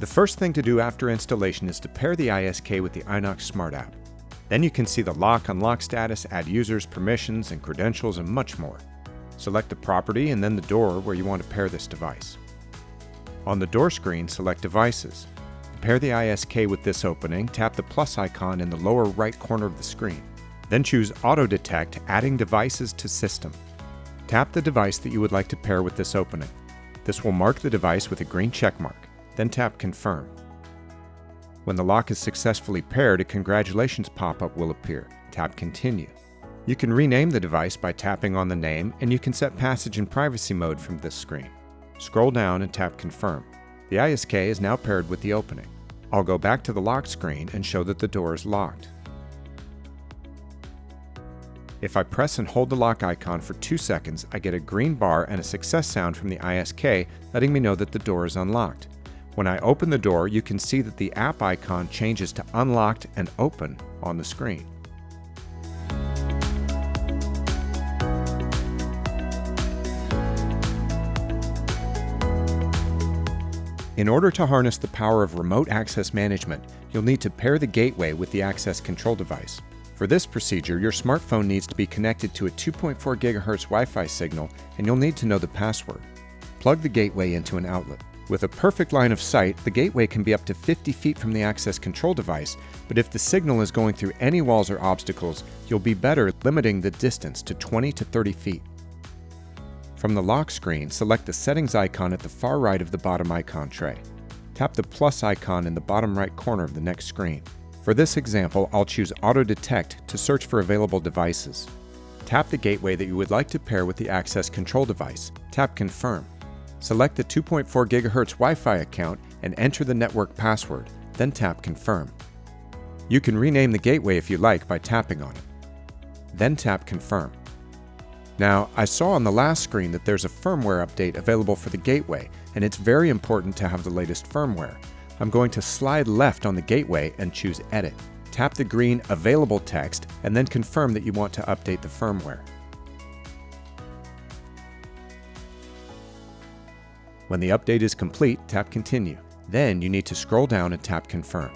The first thing to do after installation is to pair the ISK with the Inox Smart app. Then you can see the lock-unlock status, add users, permissions, and credentials, and much more. Select the property and then the door where you want to pair this device. On the door screen, select Devices. To pair the ISK with this opening, tap the plus icon in the lower right corner of the screen. Then choose Auto Detect, adding devices to System. Tap the device that you would like to pair with this opening. This will mark the device with a green check mark. Then tap Confirm. When the lock is successfully paired, a congratulations pop-up will appear. Tap Continue. You can rename the device by tapping on the name, and you can set passage and privacy mode from this screen. Scroll down and tap Confirm. The ISK is now paired with the opening. I'll go back to the lock screen and show that the door is locked. If I press and hold the lock icon for 2 seconds, I get a green bar and a success sound from the ISK letting me know that the door is unlocked. When I open the door, you can see that the app icon changes to Unlocked and Open on the screen. In order to harness the power of remote access management, you'll need to pair the gateway with the access control device. For this procedure, your smartphone needs to be connected to a 2.4 GHz Wi-Fi signal, and you'll need to know the password. Plug the gateway into an outlet. With a perfect line of sight, the gateway can be up to 50 feet from the access control device, but if the signal is going through any walls or obstacles, you'll be better limiting the distance to 20 to 30 feet. From the lock screen, select the settings icon at the far right of the bottom icon tray. Tap the plus icon in the bottom right corner of the next screen. For this example, I'll choose Auto Detect to search for available devices. Tap the gateway that you would like to pair with the access control device. Tap Confirm. Select the 2.4 GHz Wi-Fi account and enter the network password, then tap Confirm. You can rename the gateway if you like by tapping on it. Then tap Confirm. Now, I saw on the last screen that there's a firmware update available for the gateway, and it's very important to have the latest firmware. I'm going to slide left on the gateway and choose Edit. Tap the green Available text and then confirm that you want to update the firmware. When the update is complete, tap Continue. Then you need to scroll down and tap Confirm.